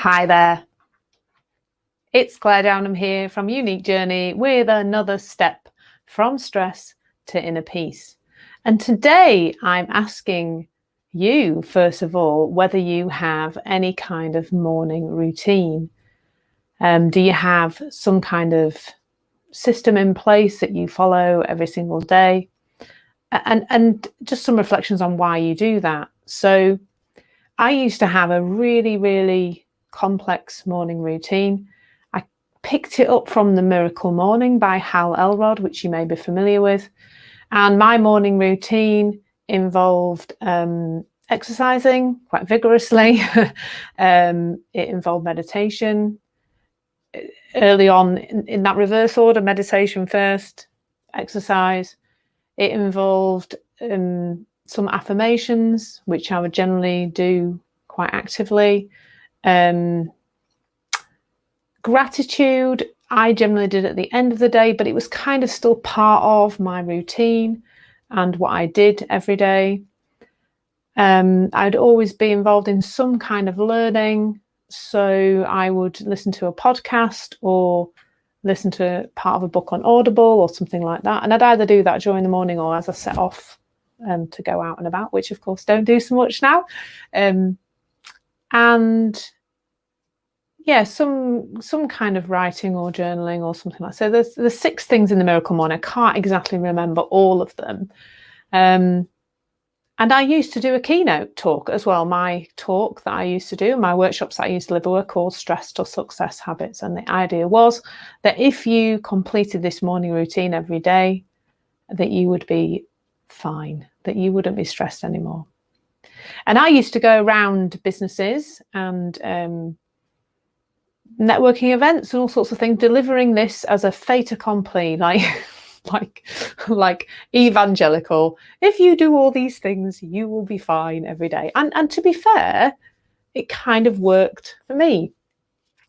Hi there, it's Claire Downham here from Unique Journey with another step from stress to inner peace. And today I'm asking you, first of all, whether you have any kind of morning routine. Do you have some kind of system in place that you follow every single day? And just some reflections on why you do that. So I used to have a really complex morning routine. I picked it up from The Miracle Morning by Hal Elrod, which you may be familiar with. And my morning routine involved exercising quite vigorously. It involved meditation. Early on in that reverse order, meditation first, exercise. It involved some affirmations, which I would generally do quite actively. Gratitude, I generally did at the end of the day, but it was kind of still part of my routine and what I did every day. I'd always be involved in some kind of learning. So I would listen to a podcast or listen to part of a book on Audible or something like that. And I'd either do that during the morning or as I set off to go out and about, which of course don't do so much now. And yeah, some kind of writing or journaling or something like that. So there's 6 things in the Miracle Morning. I can't exactly remember all of them. And I used to do a keynote talk as well. My talk that I used to do, my workshops that I used to deliver were called Stress to Success Habits. And the idea was that if you completed this morning routine every day, that you would be fine, that you wouldn't be stressed anymore. And I used to go around businesses and networking events and all sorts of things, delivering this as a fait accompli, like evangelical. If you do all these things, you will be fine every day. And to be fair, it kind of worked for me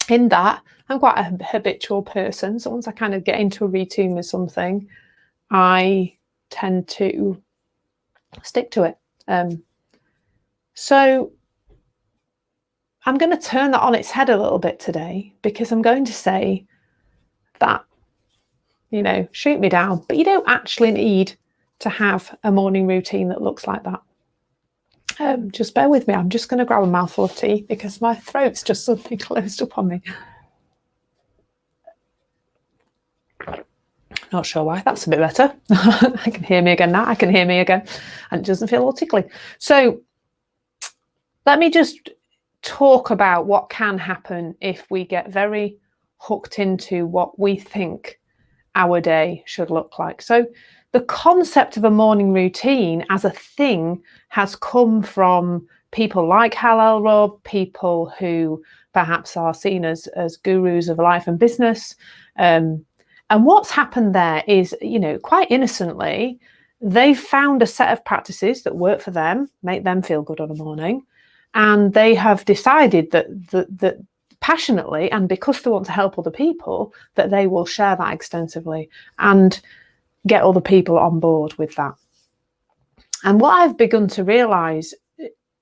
in that I'm quite a habitual person. So once I kind of get into a routine with something, I tend to stick to it. So I'm going to turn that on its head a little bit today, because I'm going to say that, you know, shoot me down, but you don't actually need to have a morning routine that looks like that. Just bear with me. I'm just going to grab a mouthful of tea because my throat's just suddenly closed up on me. Not sure why. That's a bit better. I can hear me again now. I can hear me again, and it doesn't feel all tickly. So let me just talk about what can happen if we get very hooked into what we think our day should look like. So the concept of a morning routine as a thing has come from people like Hal Elrod, people who perhaps are seen as gurus of life and business. And what's happened there is, you know, quite innocently, they've found a set of practices that work for them, make them feel good on a morning. And they have decided that passionately, and because they want to help other people, that they will share that extensively and get other people on board with that. And what I've begun to realize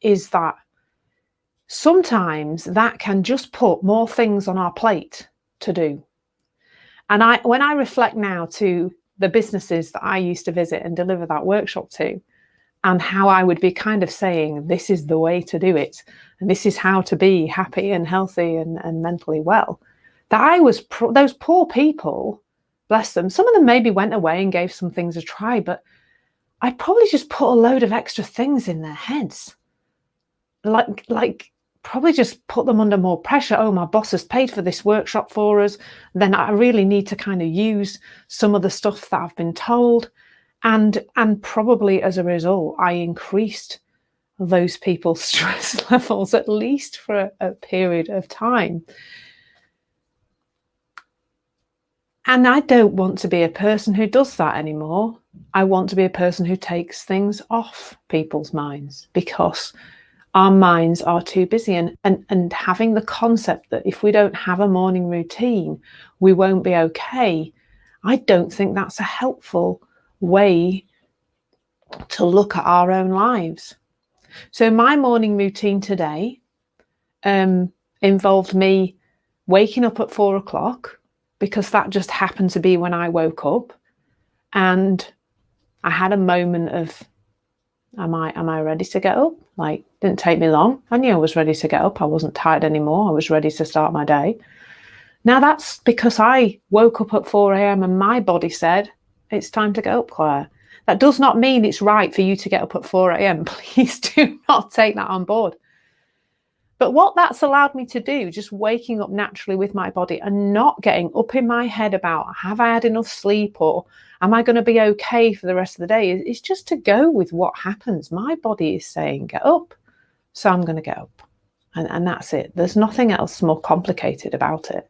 is that sometimes that can just put more things on our plate to do. And when I reflect now to the businesses that I used to visit and deliver that workshop to, and how I would be kind of saying, this is the way to do it, and this is how to be happy and healthy and mentally well, that I was, those poor people, bless them, some of them maybe went away and gave some things a try, but I probably just put a load of extra things in their heads. Like probably just put them under more pressure. Oh, my boss has paid for this workshop for us, then I really need to kind of use some of the stuff that I've been told. And probably as a result, I increased those people's stress levels, at least for a period of time. And I don't want to be a person who does that anymore. I want to be a person who takes things off people's minds, because our minds are too busy. And having the concept that if we don't have a morning routine, we won't be okay, I don't think that's a helpful way to look at our own lives. So my morning routine today involved me waking up at 4 o'clock because that just happened to be when I woke up. And I had a moment of, am I ready to get up? Like, didn't take me long. I knew I was ready to get up. I wasn't tired anymore. I was ready to start my day. Now that's because I woke up at 4 a.m. and my body said, it's time to get up, Claire. That does not mean it's right for you to get up at 4 a.m. Please do not take that on board. But what that's allowed me to do, just waking up naturally with my body and not getting up in my head about, have I had enough sleep or am I going to be okay for the rest of the day, is just to go with what happens. My body is saying, get up. So I'm going to get up. And that's it. There's nothing else more complicated about it.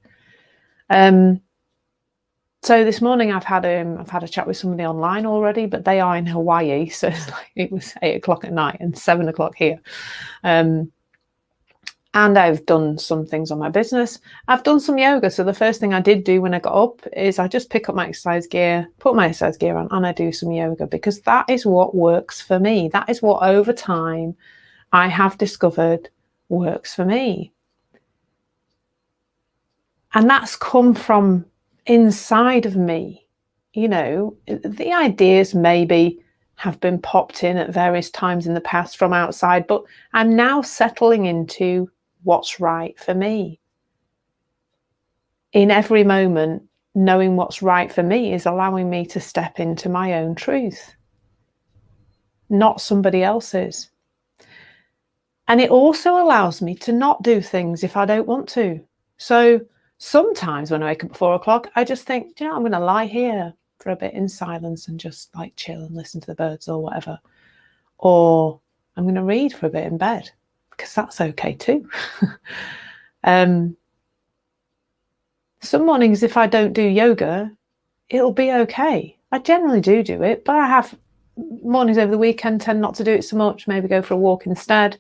So this morning I've had a chat with somebody online already, but they are in Hawaii. So it was 8 o'clock at night and 7 o'clock here. And I've done some things on my business. I've done some yoga. So the first thing I did do when I got up is I just pick up my exercise gear, put my exercise gear on, and I do some yoga because that is what works for me. That is what over time I have discovered works for me. And that's come from inside of me. You know, the ideas maybe have been popped in at various times in the past from outside, but I'm now settling into what's right for me. In every moment, knowing what's right for me is allowing me to step into my own truth, not somebody else's. And it also allows me to not do things if I don't want to. So sometimes when I wake up at 4 o'clock, I just think, do you know, I'm going to lie here for a bit in silence and just like chill and listen to the birds or whatever. Or I'm going to read for a bit in bed because that's okay too. Some mornings, if I don't do yoga, it'll be okay. I generally do it, but I have mornings over the weekend tend not to do it so much, maybe go for a walk instead.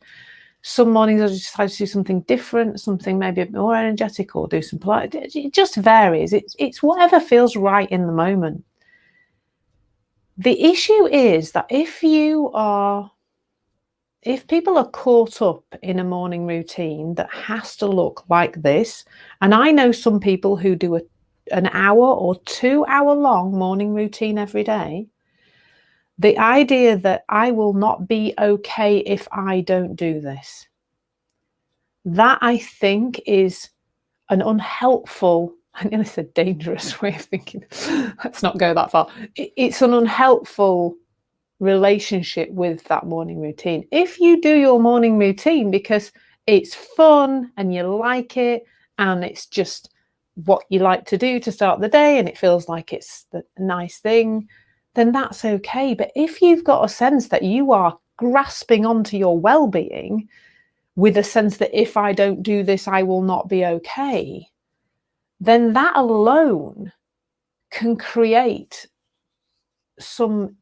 Some mornings I just decide to do something different, something maybe a bit more energetic, or do some Pilates. It just varies. It's whatever feels right in the moment. The issue is that if people are caught up in a morning routine that has to look like this, and I know some people who do an hour or 2 hour long morning routine every day, the idea that I will not be okay if I don't do this, that I think is an unhelpful, I'm going to say dangerous way of thinking. Let's not go that far. It's an unhelpful relationship with that morning routine. If you do your morning routine because it's fun and you like it and it's just what you like to do to start the day and it feels like it's the nice thing, then that's okay. But if you've got a sense that you are grasping onto your well-being with a sense that if I don't do this, I will not be okay, then that alone can create some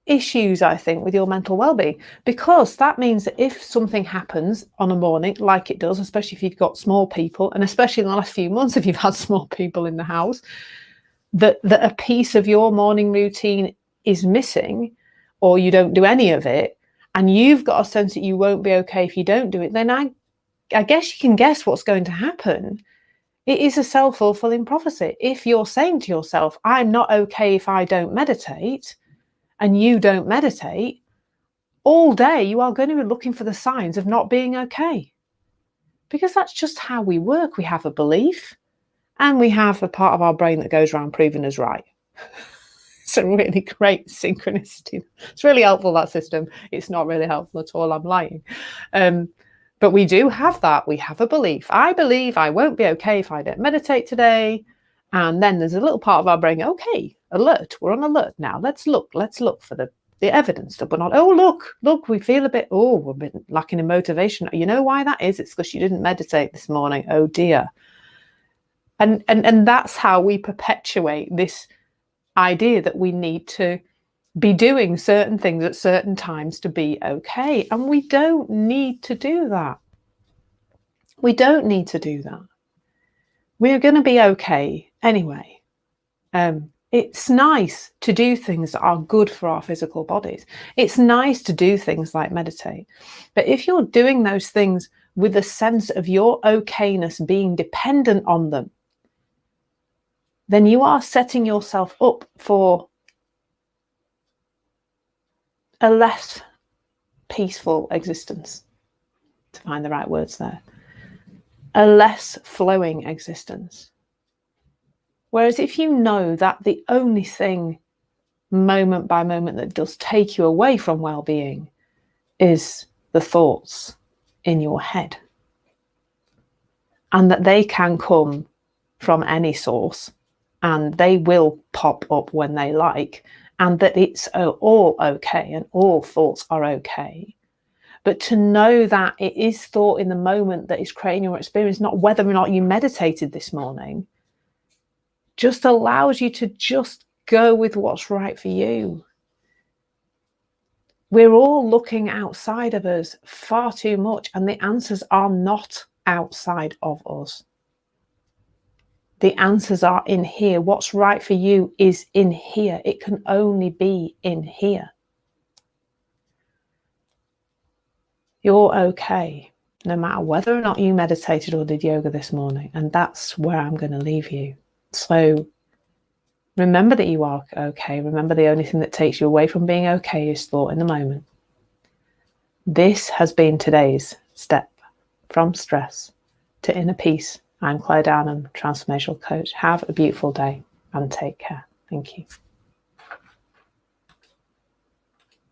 issues, I think, with your mental well-being, because that means that if something happens on a morning, like it does, especially if you've got small people, and especially in the last few months, if you've had small people in the house, that a piece of your morning routine is missing, or you don't do any of it, and you've got a sense that you won't be okay if you don't do it, then I guess you can guess what's going to happen. It is a self-fulfilling prophecy. If you're saying to yourself, I'm not okay if I don't meditate, and you don't meditate, all day you are going to be looking for the signs of not being okay. Because that's just how we work. We have a belief and we have a part of our brain that goes around proving us right. It's a really great synchronicity. It's really helpful, that system. It's not really helpful at all, I'm lying. But we do have that. We have a belief. I believe I won't be okay if I don't meditate today. And then there's a little part of our brain, okay, alert, we're on alert now. Let's look for the evidence that we're not, look, we feel we're a bit lacking in motivation. You know why that is? It's because you didn't meditate this morning. Oh dear. And that's how we perpetuate this idea that we need to be doing certain things at certain times to be okay. And we don't need to do that. We don't need to do that. We're going to be okay anyway. It's nice to do things that are good for our physical bodies. It's nice to do things like meditate. But if you're doing those things with a sense of your okayness being dependent on them, then you are setting yourself up for a less peaceful existence, to find the right words there, a less flowing existence. Whereas if you know that the only thing moment by moment that does take you away from well-being is the thoughts in your head, and that they can come from any source and they will pop up when they like, and that it's all okay and all thoughts are okay. But to know that it is thought in the moment that is creating your experience, not whether or not you meditated this morning, just allows you to just go with what's right for you. We're all looking outside of us far too much, and the answers are not outside of us. The answers are in here. What's right for you is in here. It can only be in here. You're okay, no matter whether or not you meditated or did yoga this morning. And that's where I'm going to leave you. So remember that you are okay. Remember the only thing that takes you away from being okay is thought in the moment. This has been today's step from stress to inner peace. I'm Claire Downham, transformational coach. Have a beautiful day and take care. Thank you.